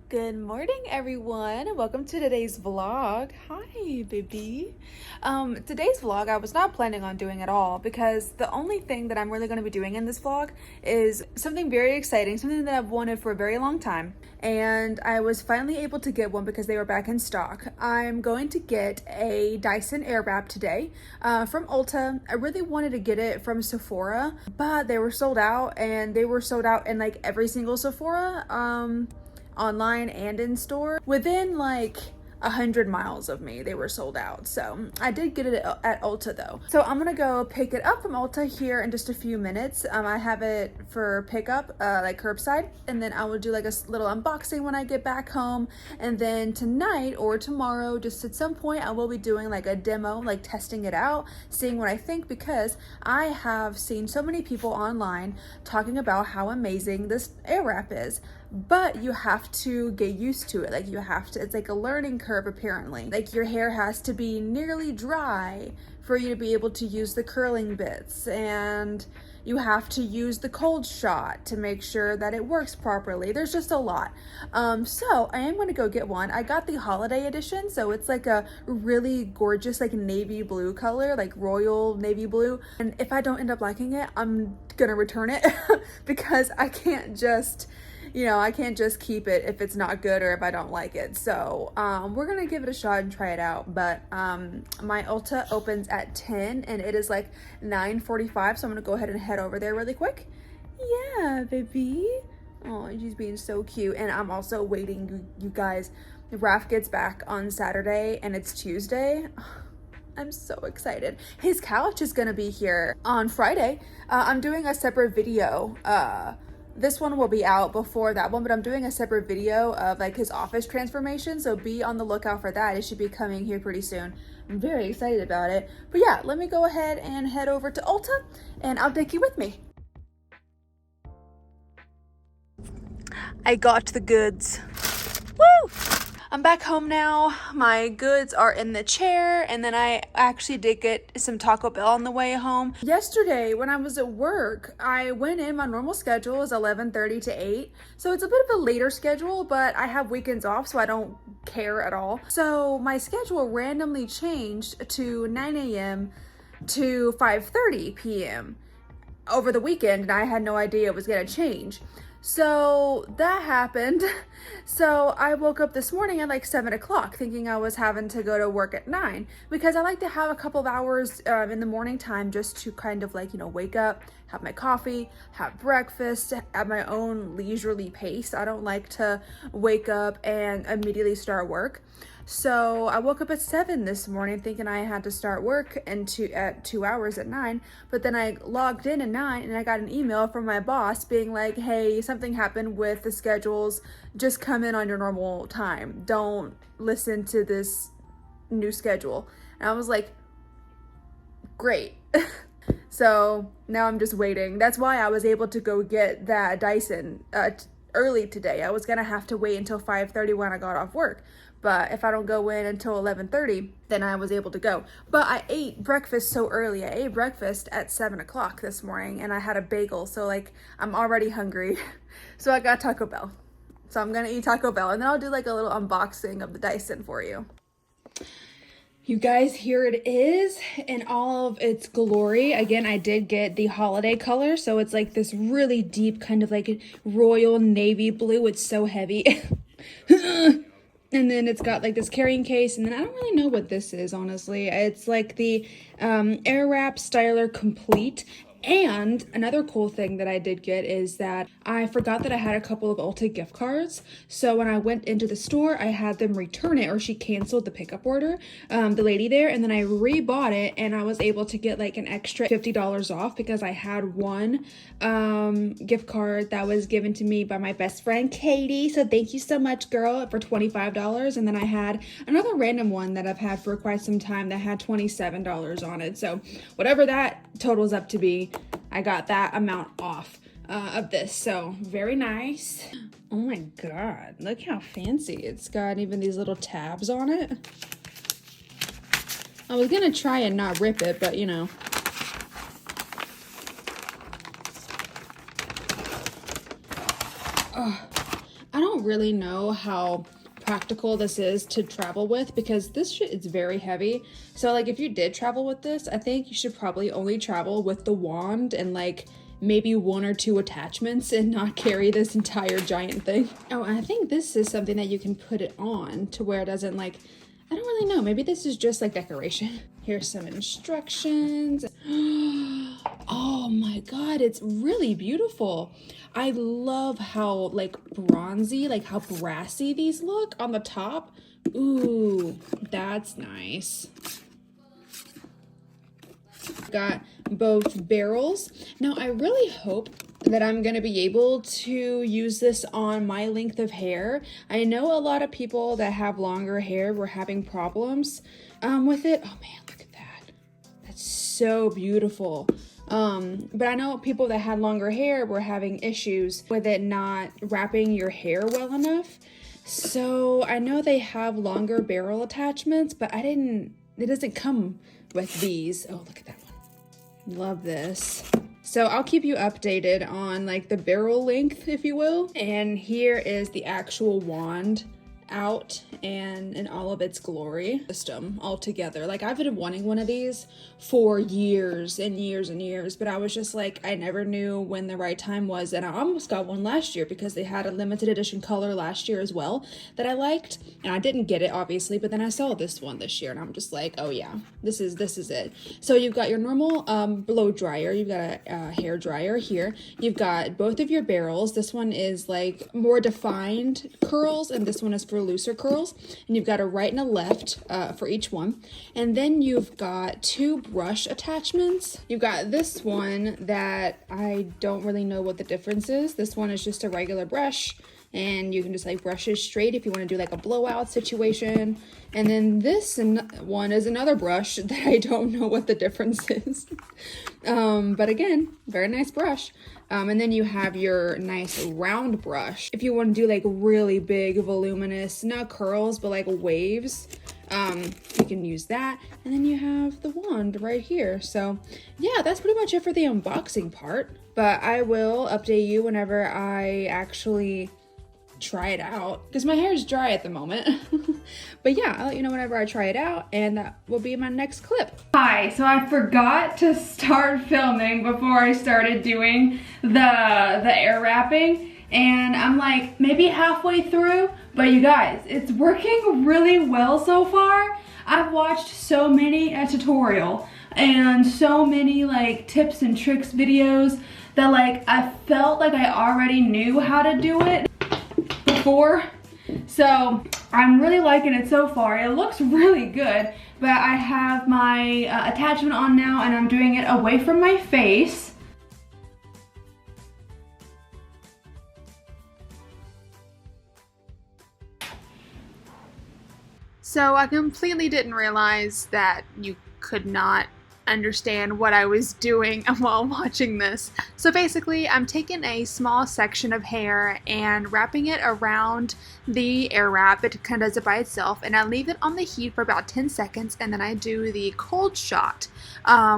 Good morning, everyone. Welcome to today's vlog. Hi, baby. Today's vlog I was not planning on doing at all because the only thing that I'm really going to be doing in this vlog is something very exciting, something that I've wanted for a very long time. And I was finally able to get one because they were back in stock. I'm going to get a Dyson Airwrap today from Ulta. I really wanted to get it from Sephora, but they were sold out, and they were sold out in like every single Sephora. Online and in store. Within like 100 miles of me, they were sold out. So I did get it at Ulta though. So I'm gonna go pick it up from Ulta here in just a few minutes. I have it for pickup, like curbside, and then I will do like a little unboxing when I get back home. And then tonight or tomorrow, just at some point, I will be doing like a demo, like testing it out, seeing what I think, because I have seen so many people online talking about how amazing this Airwrap is. But you have to get used to it. Like you have to, it's like a learning curve apparently. Like your hair has to be nearly dry for you to be able to use the curling bits, and you have to use the cold shot to make sure that it works properly. There's just a lot. So I am going to go get one. I got the holiday edition, so it's like a really gorgeous like navy blue color, like royal navy blue. And if I don't end up liking it, I'm gonna return it because I can't just keep it if it's not good or if I don't like it. So we're gonna give it a shot and try it out. But my Ulta opens at 10 and it is like 9:45, so I'm gonna go ahead and head over there really quick. Yeah, baby. Oh, she's being so cute. And I'm also waiting, you guys. Raph gets back on Saturday and it's Tuesday. I'm so excited. His couch is gonna be here on Friday. I'm doing a separate video. This one will be out before that one, but I'm doing a separate video of like his office transformation, so be on the lookout for that. It should be coming here pretty soon. I'm very excited about it. But yeah, let me go ahead and head over to Ulta and I'll take you with me. I got the goods. Woo! I'm back home now. My goods are in the chair, and then I actually did get some Taco Bell on the way home. Yesterday, when I was at work, I went in, my normal schedule is 11:30 to 8. So it's a bit of a later schedule, but I have weekends off, so I don't care at all. So my schedule randomly changed to 9 a.m. to 5:30 p.m. over the weekend, and I had no idea it was gonna change. So that happened. So I woke up this morning at like 7 o'clock thinking I was having to go to work at 9, because I like to have a couple of hours in the morning time just to kind of like, wake up, have my coffee, have breakfast at my own leisurely pace. I don't like to wake up and immediately start work. So I woke up at 7 this morning thinking I had to start work at 2 hours at 9, but then I logged in at 9 and I got an email from my boss being like, hey, something happened with the schedules, just come in on your normal time. Don't listen to this new schedule. And I was like, great. So now I'm just waiting. That's why I was able to go get that Dyson early today. I was gonna have to wait until 5:30 when I got off work. But if I don't go in until 11:30, then I was able to go. But I ate breakfast so early. I ate breakfast at 7 o'clock this morning and I had a bagel. So like, I'm already hungry. So I got Taco Bell. So I'm gonna eat Taco Bell and then I'll do like a little unboxing of the Dyson for you. You guys, here it is in all of its glory. Again, I did get the holiday color. So it's like this really deep kind of like royal navy blue. It's so heavy. And then it's got like this carrying case, and then I don't really know what this is, honestly. It's like the Airwrap Styler Complete. And another cool thing that I did get is that I forgot that I had a couple of Ulta gift cards. So when I went into the store, I had them return it, or she canceled the pickup order, the lady there, and then I rebought it and I was able to get like an extra $50 off because I had one gift card that was given to me by my best friend Katie. So thank you so much, girl, for $25. And then I had another random one that I've had for quite some time that had $27 on it. So whatever that totals up to be, I got that amount off of this. So very nice. Oh my god, look how fancy. It's got even these little tabs on it. I was gonna try and not rip it, but I don't really know how practical this is to travel with, because this shit is very heavy. So like if you did travel with this, I think you should probably only travel with the wand and like maybe 1 or 2 attachments and not carry this entire giant thing. Oh, and I think this is something that you can put it on to where it doesn't like, I don't really know, maybe this is just like decoration. Here's some instructions. Oh my god, it's really beautiful. I love how like bronzy, like how brassy these look on the top. Ooh, that's nice. Got both barrels. Now I really hope that I'm gonna be able to use this on my length of hair. I know a lot of people that have longer hair were having problems with it. Oh man, look at that. That's so beautiful. But I know people that had longer hair were having issues with it not wrapping your hair well enough. So I know they have longer barrel attachments, but it doesn't come with these. Oh, look at that one. Love this. So I'll keep you updated on like the barrel length, if you will. And here is the actual wand out and in all of its glory. System all together. Like I've been wanting one of these for years and years and years, but I was just like, I never knew when the right time was, and I almost got one last year because they had a limited edition color last year as well that I liked, and I didn't get it obviously, but then I saw this one this year and I'm just like, oh yeah, this is it. So you've got your normal blow dryer, you've got a hair dryer here, you've got both of your barrels. This one is like more defined curls and this one is for looser curls, and you've got a right and a left for each one. And then you've got 2 brush attachments. You've got this one that I don't really know what the difference is. This one is just a regular brush and you can just like brush it straight if you want to do like a blowout situation. And then this one is another brush that I don't know what the difference is. But again, very nice brush. And then you have your nice round brush if you want to do like really big voluminous, not curls, but like waves. You can use that. And then you have the wand right here. So yeah, that's pretty much it for the unboxing part, but I will update you whenever I actually try it out because my hair is dry at the moment. But yeah, I'll let you know whenever I try it out, and that will be my next clip. Hi, so I forgot to start filming before I started doing the air wrapping, and I'm like maybe halfway through, but you guys, it's working really well so far. I've watched so many a tutorial and so many like tips and tricks videos that like I felt like I already knew how to do it before. So I'm really liking it so far. It looks really good, but I have my attachment on now and I'm doing it away from my face. So I completely didn't realize that you could not understand what I was doing while watching this. So basically, I'm taking a small section of hair and wrapping it around the air wrap. It kind of does it by itself, and I leave it on the heat for about 10 seconds, and then I do the cold shot,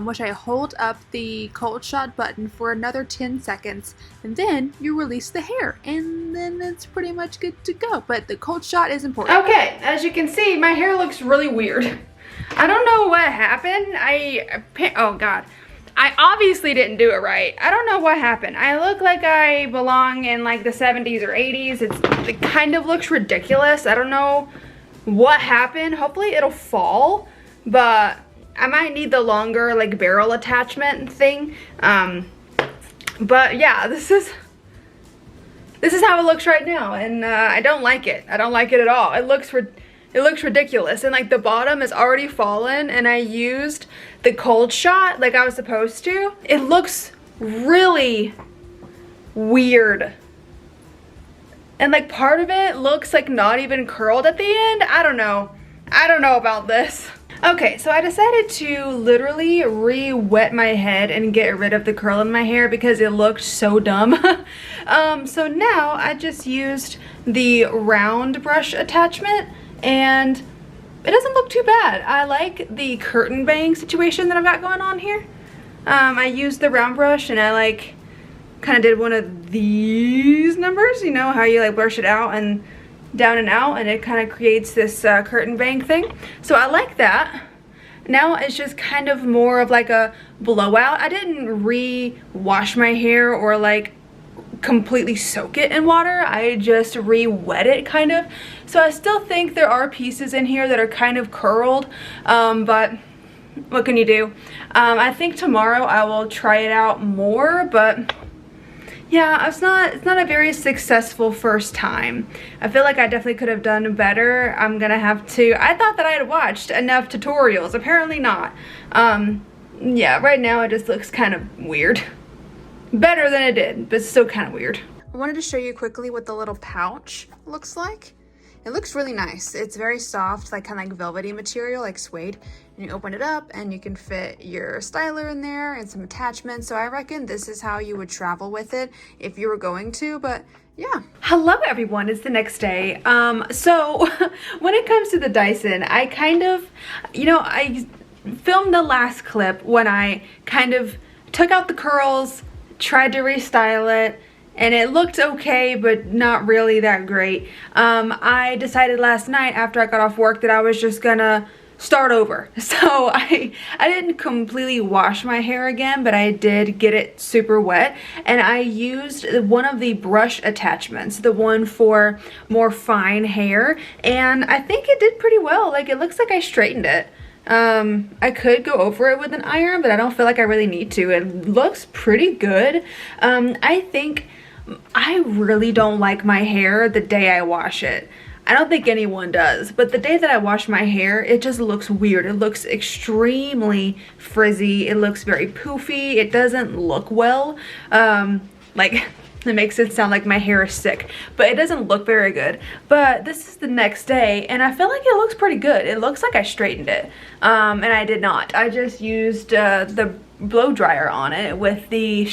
which I hold up the cold shot button for another 10 seconds, and then you release the hair, and then it's pretty much good to go. But the cold shot is important. Okay, as you can see, my hair looks really weird. I don't know what happened. Oh god. I obviously didn't do it right. I don't know what happened. I look like I belong in like the 70s or 80s. It kind of looks ridiculous. I don't know what happened. Hopefully it'll fall, but I might need the longer like barrel attachment thing. But yeah, this is how it looks right now, and I don't like it. I don't like it at all. It looks ridiculous, and like the bottom is already fallen, and I used the cold shot like I was supposed to. It looks really weird, and like part of it looks like not even curled at the end. I don't know about this. Okay, so I decided to literally re-wet my head and get rid of the curl in my hair because it looked so dumb. So now I just used the round brush attachment, and it doesn't look too bad. I like the curtain bang situation that I've got going on here. I used the round brush and I like kind of did one of these numbers, you know, how you like brush it out and down and out, and it kind of creates this curtain bang thing. So I like that. Now it's just kind of more of like a blowout. I didn't re-wash my hair or like completely soak it in water. I just re-wet it kind of. So I still think there are pieces in here that are kind of curled, but what can you do? I think tomorrow I will try it out more, but yeah, it's not a very successful first time. I feel like I definitely could have done better. I'm gonna have to, I thought that I had watched enough tutorials, apparently not. Yeah, right now it just looks kind of weird. Better than it did, but still kind of weird. I wanted to show you quickly what the little pouch looks like. It looks really nice. It's very soft, like kind of like velvety material, like suede. And you open it up and you can fit your styler in there and some attachments. So I reckon this is how you would travel with it if you were going to, but yeah. Hello everyone, it's the next day. So when it comes to the Dyson, I kind of, you know, I filmed the last clip when I kind of took out the curls, tried to restyle it, and it looked okay, but not really that great. I decided last night after I got off work that I was just gonna start over. So I didn't completely wash my hair again, but I did get it super wet, and I used one of the brush attachments, the one for more fine hair, and I think it did pretty well. Like, it looks like I straightened it. I could go over it with an iron, but I don't feel like I really need to. It looks pretty good. I think I really don't like my hair the day I wash it. I don't think anyone does, but the day that I wash my hair, it just looks weird. It looks extremely frizzy. It looks very poofy. It doesn't look well. Like, it makes it sound like my hair is sick, but it doesn't look very good. But this is the next day, and I feel like it looks pretty good. It looks like I straightened it, and I did not. I just used the blow dryer on it with the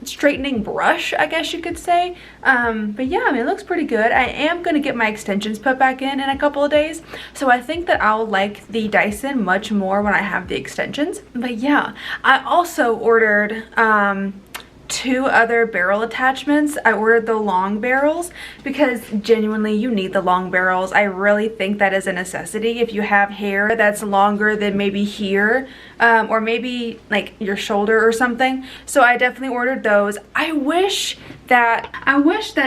straightening brush, I guess you could say. But yeah, I mean, it looks pretty good. I am gonna get my extensions put back in a couple of days, so I think that I'll like the Dyson much more when I have the extensions. But yeah, I also ordered 2 other barrel attachments. I ordered the long barrels because genuinely you need the long barrels. I really think that is a necessity if you have hair that's longer than maybe here, or maybe like your shoulder or something. So I definitely ordered those. I wish that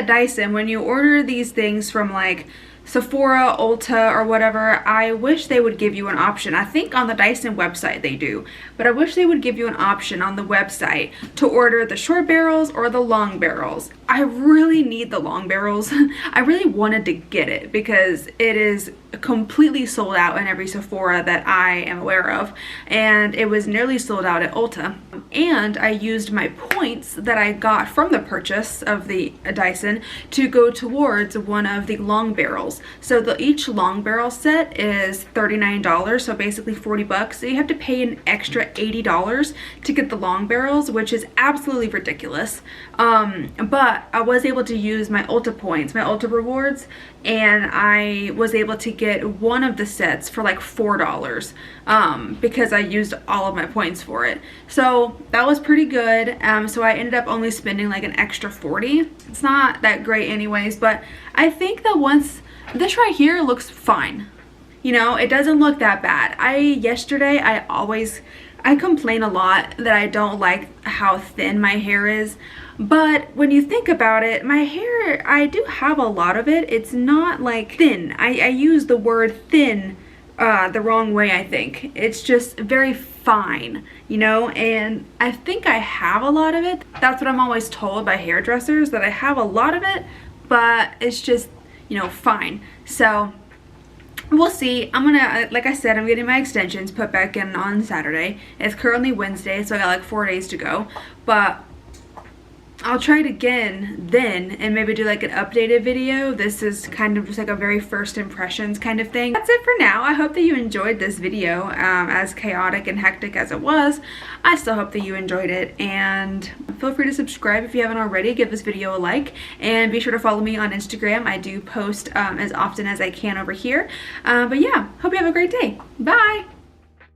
Dyson, when you order these things from like Sephora, Ulta, or whatever, I wish they would give you an option. I think on the Dyson website they do, but I wish they would give you an option on the website to order the short barrels or the long barrels. I really need the long barrels. I really wanted to get it because it is completely sold out in every Sephora that I am aware of, and it was nearly sold out at Ulta. And I used my points that I got from the purchase of the Dyson to go towards one of the long barrels. So each long barrel set is $39, so basically 40 bucks. So you have to pay an extra $80 to get the long barrels, which is absolutely ridiculous. But I was able to use my Ulta points, my Ulta rewards, and I was able to get one of the sets for like $4 because I used all of my points for it. So that was pretty good. So I ended up only spending like an extra $40. It's not that great anyways, but I think that once this right here looks fine. You know, it doesn't look that bad. Yesterday I complain a lot that I don't like how thin my hair is, but when you think about it, my hair, I do have a lot of it. It's not like thin. I use the word thin the wrong way, I think. It's just very fine, you know, and I think I have a lot of it. That's what I'm always told by hairdressers, that I have a lot of it, but it's just, you know, fine. So we'll see. I'm gonna, like I said, I'm getting my extensions put back in on Saturday. It's currently Wednesday, so I got like 4 days to go, but I'll try it again then and maybe do like an updated video. This is kind of just like a very first impressions kind of thing. That's it for now. I hope that you enjoyed this video, as chaotic and hectic as it was. I still hope that you enjoyed it, and feel free to subscribe if you haven't already. Give this video a like, and be sure to follow me on Instagram. I do post as often as I can over here. But yeah, hope you have a great day. Bye!